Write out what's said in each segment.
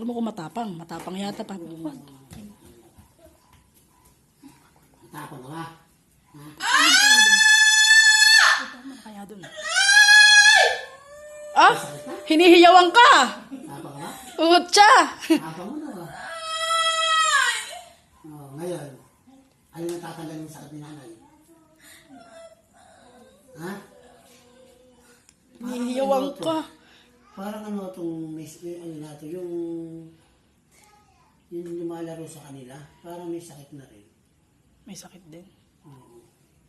Turo mo kung matapang. Matapang yata pa. Tapang ka. Tama kaya dun. Ah! Hinihiyawan ka! Tapang ka? Utsa! Tapang mo na ba? Oh, ngayon, ano yung tatanggal yung sakit ni nanay? Ha? Hinihiyawan ka. Parang ano itong, ano natin, yung lumalaro sa kanila, parang may sakit na rin. May sakit din. Oo.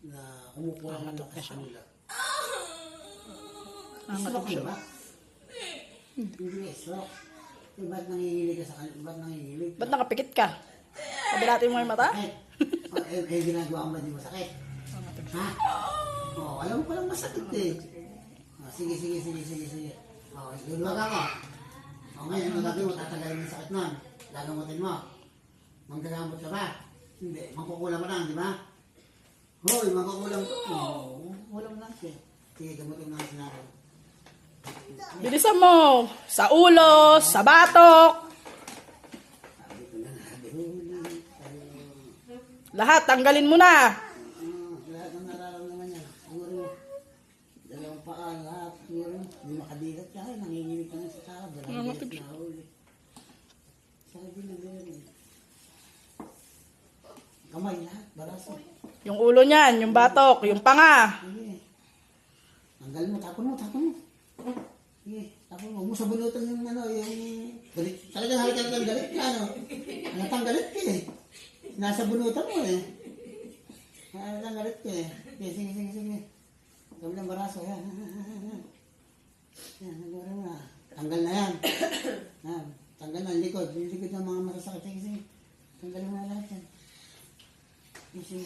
Na kumukuha ng lakas sa kanila. Nangatok siya. Ba? Hindi, stroke. Eh, ba't nanginginig ka sa kanila? Ba't nanginginig? Ba't nakapikit ka? Kabilatin mo yung mata? Sakit. Ginagawa mo ba di masakit? Ha? Oo, alam mo palang masakit eh. Sige. Luluwag ako. Ngayon, ang gagawin mo, tatagalin mo yung sakit nun. Lagamutin mo. Manggagamot ka ba? Hindi. Mangkukulang mo lang, di ba? Hoy, mangkukulang ka. Oo, kulang lang siya. Sige, gamutin mo ang sinabi. Bilisan mo! Sa ulo, sa batok, Sabi ko na, lahat, tanggalin mo na! lahat ng nararamdaman niya. Siguro, dalawang paa, lahat. Siguro, hindi makadilat siya. Nanginginig ka na sa tao. Dalawang bilis na huli. Sabi na gano'n. Kamay lahat, baraso. Yung ulo niyan, yung batok, yung panga. Sige. Tanggal mo, tapon mo. Sige, tapon mo. Huwag mo sabunutan yung ano, yung galit. Talagang halikan ng galit ka, ano. Halatang galit ka eh. Nasa bunutan mo eh. Halatang galit ka eh. Sige. Kabilang baraso, yan. Yan, nagawin mo na. Tanggal na yan. Yan. Tanggal na, yung likod ng mga masasakit. Sige. Tanggalin mo na lahat yan. Sige.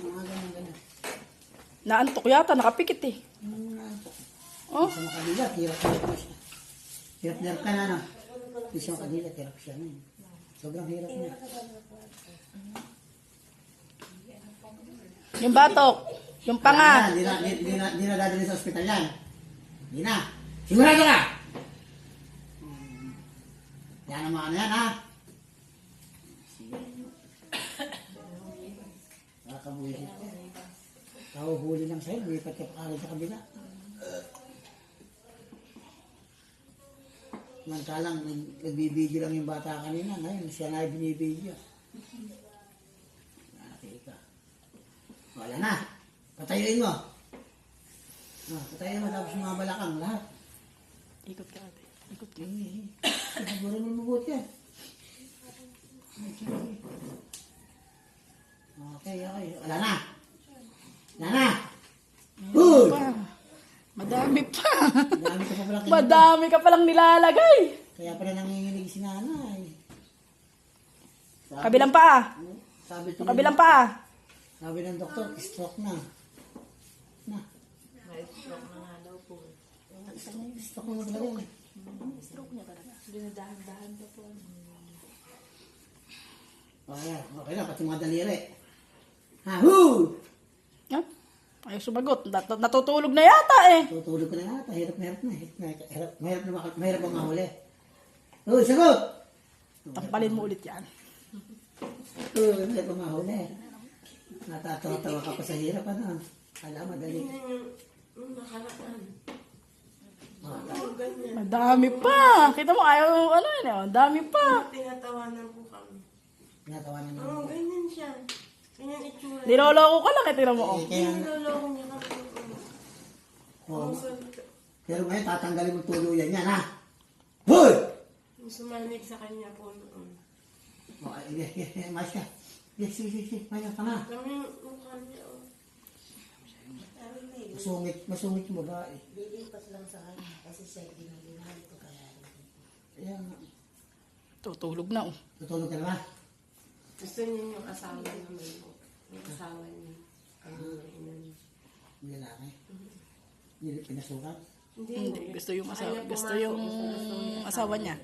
Mga ganyan. Naantok yata, nakapikit eh. Oh? Sa makadilat, hirap na siya. Hirap ka na, no? Hindi siya makadilat, hirap siya na. Sobrang hirap niya. Yung batok, yung panga. Hindi na dadalhin sa ospital yan. Hindi na. Sigurado ka! Yan ang mga ano yan, ha? Sige. Nakakabuhisit ka. Nahuhuli lang sa'yo, lumipat ka pa kagad sa kabila. Mantalang, nagbibideo lang yung bata kanina. Ngayon, siya na binibideo. Nakita. Wala na. Patayuin mo. Patayin mo tapos mga balakang lahat. Ikot ka ate. Ikot ka. Siguro mo mabuti yan. Okay. Wala na. Uy! Madami pa. Madami ka palang Nilalagay. Kaya pala nanginginig si nanay. Kabilang pa. Kabilang pa. Sabi ng doktor, stroke na. May stroke na nga daw po. Stroke na talaga. Stroke niya talaga. Dinadahan-dahan pa po. Okay na, pati mga daliri. Hahoo! Ah, ayaw sumagot. Natutulog na yata eh. Tutulog ko na yata. Hirap ang mahuli. Uy, sagot! Tampalin mo ulit yan. Hirap ang mahuli. Natatawa ka pa sa hirap, ano? Alam, madali. Madami pa. Kita mo, ayaw, ano yun eh. Madami pa. Tinatawanan po kami. Tinatawanan na. Oo, ganyan siya. Ganyan itsura. Niloloko ka lang, ito mo. Oh. Kaya, Niloloko niya kami. oh, pero ngayon, tatanggalin mo tuluyan yan, ha? Hoy! Sumanig sa kanya po noon. Oh, mas ka. Sige. Maya ka na. Kami mukha niya. Masungit yung babae. Lilipas lang sa kanya kasi siya ginaginahan ko kaya. Ayan. Tutulog na oh. Tutulog ka na ba? Gusto niya yung asawa naman po. Yung asawa niya. Yung lalaki. Hindi pinasukat. Hindi, gusto yung asawa, Ayaw gusto pumasok, yung gusto asawa niya.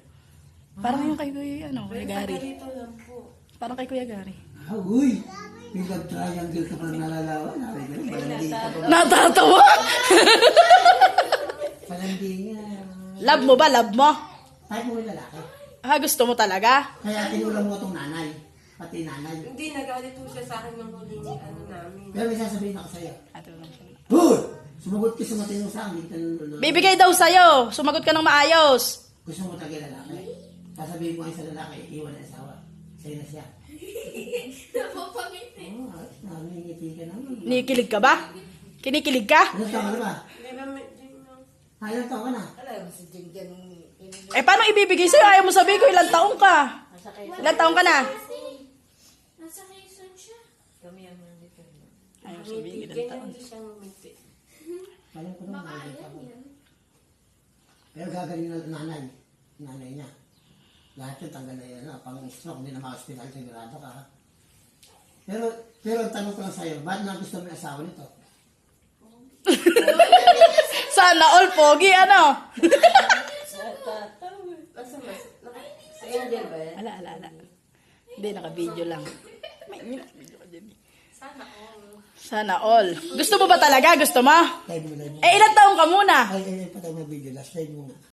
Parang yung kay Kuya, ano, Kuya Gary. Dito lang po. Parang kay Kuya Gary. Uy! May triangle ka pa nalalawan. Palandi ka pa. Natatawa! Palandi nga. Love mo ba? Love mo? Kahit mo yung lalaki. Gusto mo talaga? Kaya tinulang mo itong nanay. Pati nanay. Hindi, nagalit po siya sa akin ng huling ano namin. Pero may sasabihin ako sa'yo. Tulong siya. Hoy! Sumagot ka sa matinong sa akin. Dito Bibigay daw sa'yo. Sumagot ka ng maayos. Gusto mo talaga lalaki. Sasabihin mo ay sa lalaki, iwan ang asawa. Sa'yo na siya. Napapangiti. Oo, namingiti ka naman. Kinikilig ka ba? Kinikilig ka? Ilan taon ka na ba? Hindi namin, hindi na. Ilan taon ka na? Alam mo si Jinggan. Paano ibibigay sa'yo? Ayaw mo sabihin ko ilang taong ka. Nasa kayo. Ilang taong ka na? Nasa Quezon siya. Kami ang nandito. Ayaw sabihin Ngiti, ilang ganyan taon. din siyang ngiti. Alam ko naman, nakikita ko. Pero gagaling na nanay. Nanay niya. Lahat yun, tanggal na yan. Pang-stroke, hindi na maka-hospital, sigurado ka. Ha? Pero ang tanong ko lang sa'yo, ba't nagustuhan mo yung asawa nito? Sana all pogi, ano? Basta mas, sa Angel ba yan? Ala. Hindi, naka-video lang. May video ka dyan. Sana all. Gusto mo ba talaga? Gusto mo? Live mo. Ilang taong ka muna? Ay, patay mo video. Last live muna.